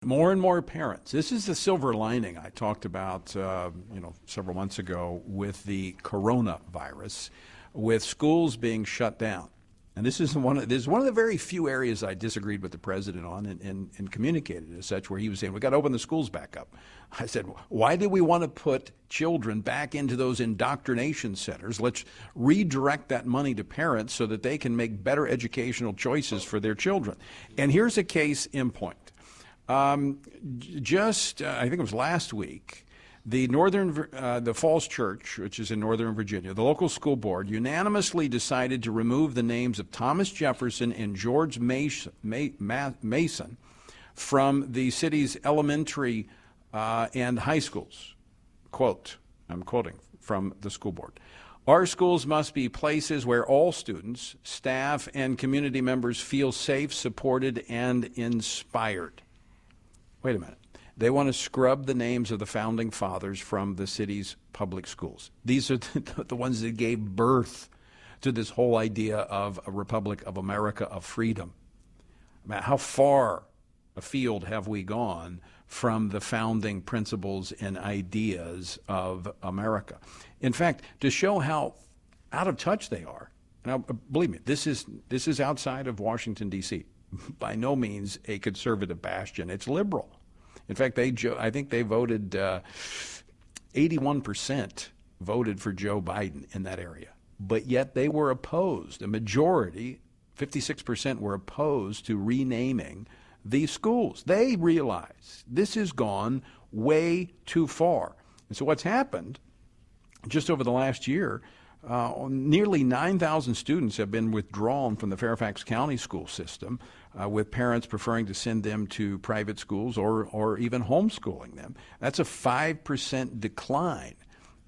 More and more parents. This is the silver lining I talked about, several months ago with the coronavirus, with schools being shut down. And this is one of the very few areas I disagreed with the president on and communicated as such, where he was saying, we got to open the schools back up. I said, why do we want to put children back into those indoctrination centers? Let's redirect that money to parents so that they can make better educational choices for their children. And here's a case in point. I think it was last week, the Falls Church, which is in Northern Virginia, the local school board unanimously decided to remove the names of Thomas Jefferson and George Mason from the city's elementary and high schools. Quote, I'm quoting from the school board. Our schools must be places where all students, staff, and community members feel safe, supported, and inspired. Wait a minute. They want to scrub the names of the founding fathers from the city's public schools. These are the ones that gave birth to this whole idea of a Republic of America of freedom. I mean, how far afield have we gone from the founding principles and ideas of America? In fact, to show how out of touch they are, now believe me, this is outside of Washington, D.C., by no means a conservative bastion. It's liberal. In fact, I think they voted 81% voted for Joe Biden in that area. But yet they were opposed. A majority, 56%, were opposed to renaming these schools. They realize this has gone way too far. And so what's happened just over the last year, nearly 9,000 students have been withdrawn from the Fairfax County school system, with parents preferring to send them to private schools or even homeschooling them. That's a 5% decline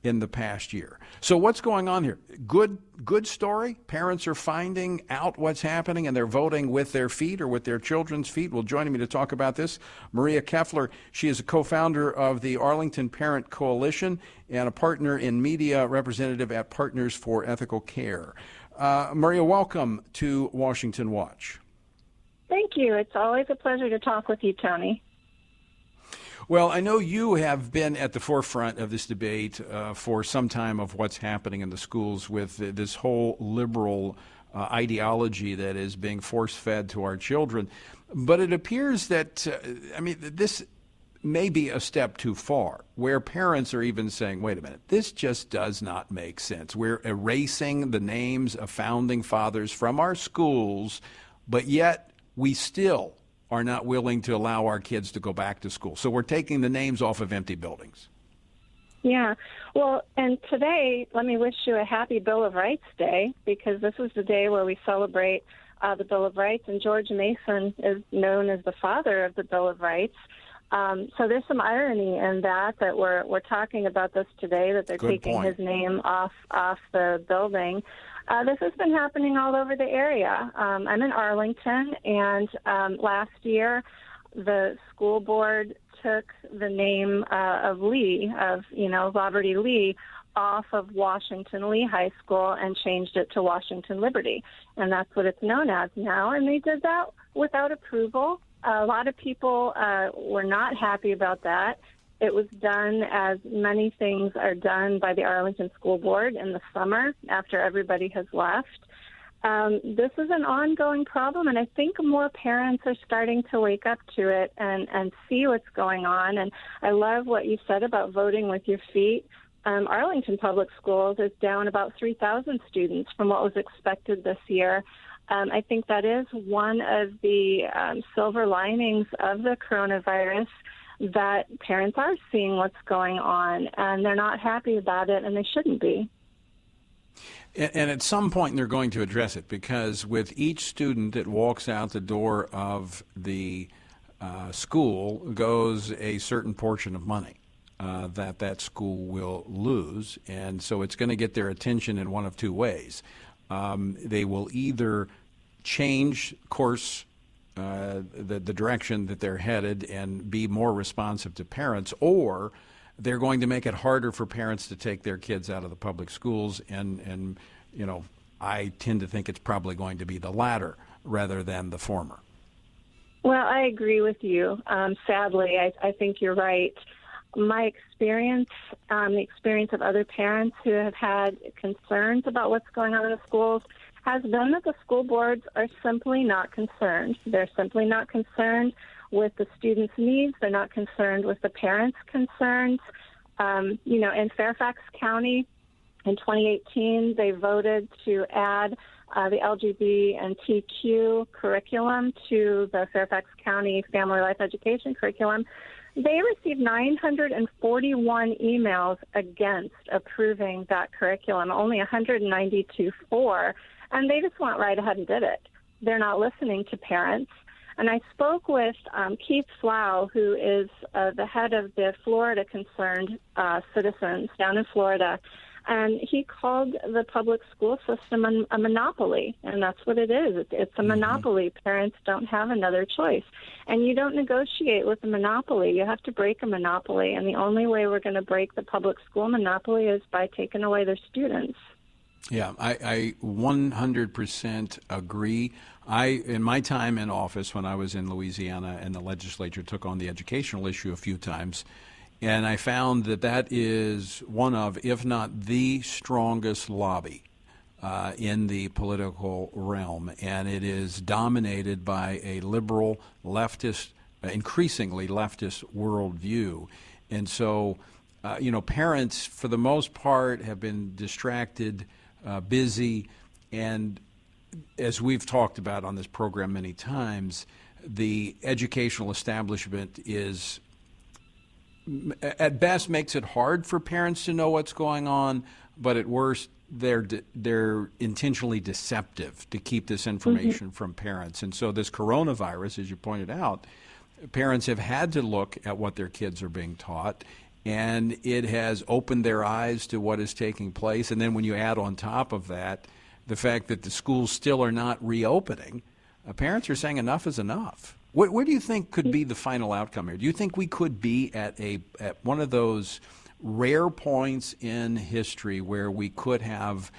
in the past year. So what's going on here? Good story. Parents are finding out what's happening and they're voting with their feet or with their children's feet. Well, joining me to talk about this, Maria Keffler. She is a co-founder of the Arlington Parent Coalition and a partner in media representative at Partners for Ethical Care. Maria, welcome to Washington Watch. Thank you. It's always a pleasure to talk with you, Tony. Well, I know you have been at the forefront of this debate for some time of what's happening in the schools with this whole liberal ideology that is being force-fed to our children. But it appears that, this may be a step too far, where parents are even saying, wait a minute, this just does not make sense. We're erasing the names of founding fathers from our schools, but yet we still are not willing to allow our kids to go back to school. So we're taking the names off of empty buildings. Yeah. Well, and today, let me wish you a happy Bill of Rights Day, because this is the day where we celebrate the Bill of Rights, and George Mason is known as the father of the Bill of Rights. So there's some irony in that we're talking about this today, that they're taking his name off the building. This has been happening all over the area. I'm in Arlington, and last year the school board took the name of Lee, Robert E. Lee, off of Washington Lee High School and changed it to Washington Liberty. And that's what it's known as now. And they did that without approval. A lot of people were not happy about that. It was done as many things are done by the Arlington School Board in the summer after everybody has left. This is an ongoing problem, and I think more parents are starting to wake up to it and see what's going on. And I love what you said about voting with your feet. Arlington Public Schools is down about 3,000 students from what was expected this year. I think that is one of the silver linings of the coronavirus, that parents are seeing what's going on, and they're not happy about it, and they shouldn't be. And at some point, they're going to address it, because with each student that walks out the door of the school goes a certain portion of money that school will lose. And so it's going to get their attention in one of two ways. They will either change course, the direction that they're headed, and be more responsive to parents, or they're going to make it harder for parents to take their kids out of the public schools. And I tend to think it's probably going to be the latter rather than the former. Well, I agree with you. Sadly, I think you're right. My experience, the experience of other parents who have had concerns about what's going on in the schools, has been that the school boards are simply not concerned. They're simply not concerned with the students' needs. They're not concerned with the parents' concerns. In Fairfax County in 2018, they voted to add the LGBTQ curriculum to the Fairfax County Family Life Education curriculum. They received 941 emails against approving that curriculum, only 192 for, and they just went right ahead and did it. They're not listening to parents. And I spoke with Keith Flau, who is the head of the Florida Concerned Citizens down in Florida, and he called the public school system a monopoly, and that's what it is. It's a monopoly. Parents don't have another choice. And you don't negotiate with a monopoly. You have to break a monopoly, and the only way we're going to break the public school monopoly is by taking away their students. Yeah, I 100% agree. In my time in office when I was in Louisiana and the legislature took on the educational issue a few times, and I found that is one of, if not the strongest lobby in the political realm. And it is dominated by a liberal, leftist, increasingly leftist worldview. And so, parents, for the most part, have been distracted, busy, and as we've talked about on this program many times, the educational establishment is, at best, makes it hard for parents to know what's going on, but at worst, they're intentionally deceptive to keep this information from parents. And so this coronavirus, as you pointed out, parents have had to look at what their kids are being taught, and it has opened their eyes to what is taking place. And then when you add on top of that the fact that the schools still are not reopening, parents are saying enough is enough. What do you think could be the final outcome here? Do you think we could be at one of those rare points in history where we could have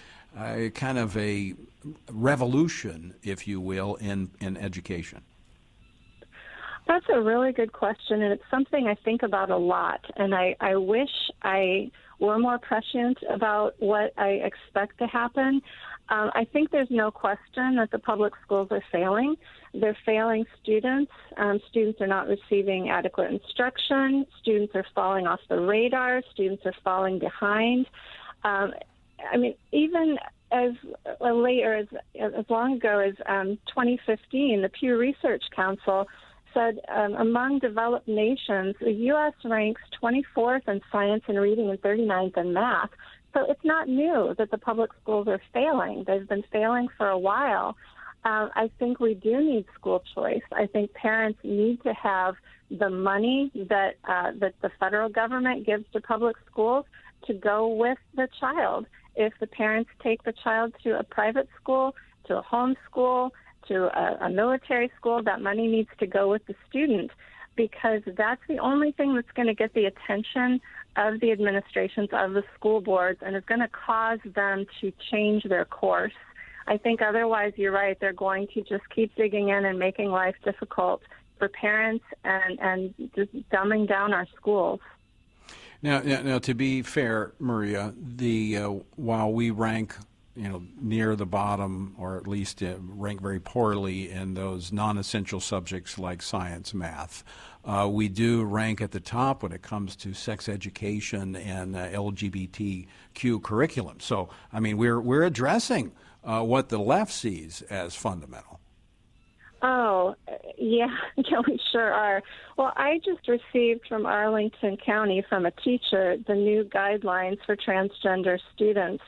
kind of a revolution, if you will, in education? That's a really good question, and it's something I think about a lot. And I wish I were more prescient about what I expect to happen. I think there's no question that the public schools are failing. They're failing students. Students are not receiving adequate instruction. Students are falling off the radar. Students are falling behind. Even as long ago as 2015, the Pew Research Council said among developed nations, the U.S. ranks 24th in science and reading and 39th in math. So it's not new that the public schools are failing. They've been failing for a while. I think we do need school choice. I think parents need to have the money that the federal government gives to public schools to go with the child. If the parents take the child to a private school, to a home school, to a military school, that money needs to go with the student, because that's the only thing that's going to get the attention of the administrations of the school boards and is going to cause them to change their course. I think otherwise, you're right, they're going to just keep digging in and making life difficult for parents and just dumbing down our schools. Now, to be fair, Maria, while we rank near the bottom, or at least rank very poorly in those non-essential subjects like science, math, we do rank at the top when it comes to sex education and LGBTQ curriculum. So, we're addressing what the left sees as fundamental. Oh, yeah, we sure are. Well, I just received from Arlington County, from a teacher, the new guidelines for transgender students.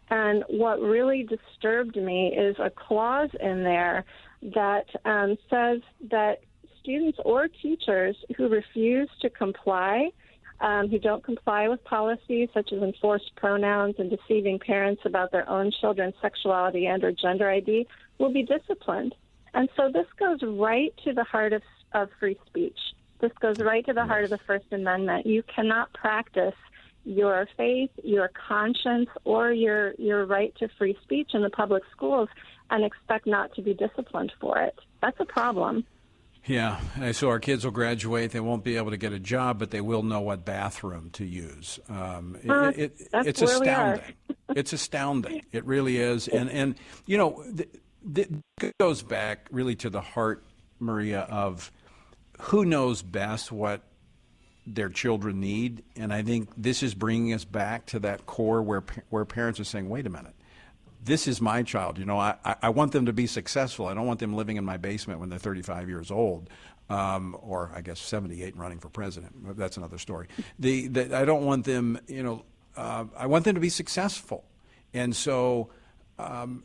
And what really disturbed me is a clause in there that says that students or teachers who refuse to comply, who don't comply with policies such as enforced pronouns and deceiving parents about their own children's sexuality and or gender ID, will be disciplined. And so this goes right to the heart of free speech. This goes right to the heart of the First Amendment. You cannot practice your faith, your conscience, or your right to free speech in the public schools and expect not to be disciplined for it. That's a problem. Yeah, so our kids will graduate. They won't be able to get a job, but they will know what bathroom to use. That's It's where we are. astounding. It's astounding. It really is. And you know, it goes back really to the heart, Maria, of who knows best what their children need. And I think this is bringing us back to that core where parents are saying, wait a minute. This is my child. You know, I want them to be successful. I don't want them living in my basement when they're 35 years old, or I guess 78 and running for president. That's another story. I don't want them, you know, I want them to be successful. And so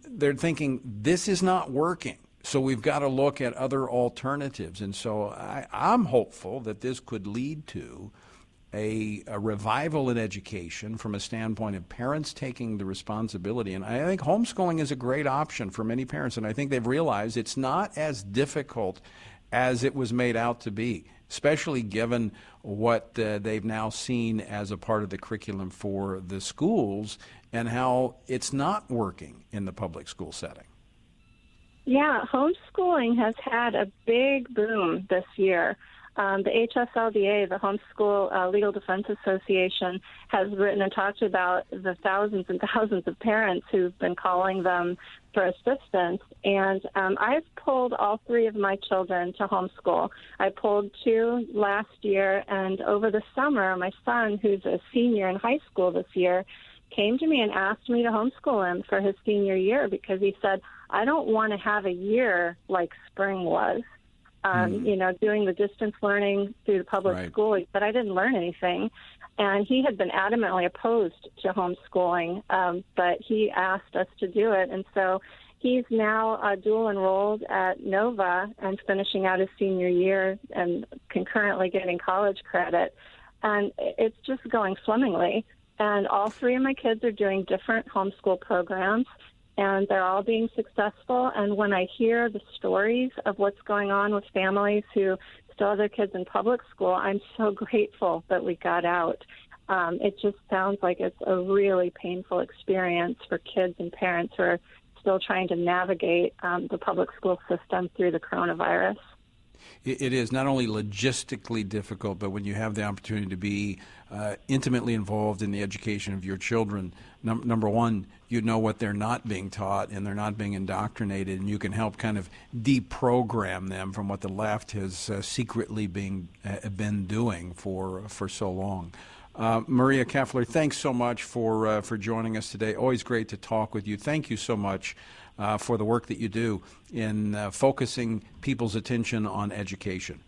they're thinking, this is not working. So we've got to look at other alternatives. And so I'm hopeful that this could lead to a revival in education from a standpoint of parents taking the responsibility. And I think homeschooling is a great option for many parents. And I think they've realized it's not as difficult as it was made out to be, especially given what they've now seen as a part of the curriculum for the schools and how it's not working in the public school setting. Yeah, homeschooling has had a big boom this year. The HSLDA, the Homeschool Legal Defense Association, has written and talked about the thousands and thousands of parents who've been calling them for assistance. And I've pulled all three of my children to homeschool. I pulled two last year, and over the summer, my son, who's a senior in high school this year, came to me and asked me to homeschool him for his senior year because he said, I don't want to have a year like spring was. You know, doing the distance learning through the public school, but I didn't learn anything. And he had been adamantly opposed to homeschooling, but he asked us to do it. And so he's now dual enrolled at Nova and finishing out his senior year and concurrently getting college credit. And it's just going swimmingly. And all three of my kids are doing different homeschool programs, and they're all being successful. And when I hear the stories of what's going on with families who still have their kids in public school, I'm so grateful that we got out. It just sounds like it's a really painful experience for kids and parents who are still trying to navigate the public school system through the coronavirus. It is not only logistically difficult, but when you have the opportunity to be intimately involved in the education of your children, number one, you know what they're not being taught and they're not being indoctrinated, and you can help kind of deprogram them from what the left has secretly been doing for so long. Maria Keffler, thanks so much for joining us today. Always great to talk with you. Thank you so much for the work that you do in focusing people's attention on education.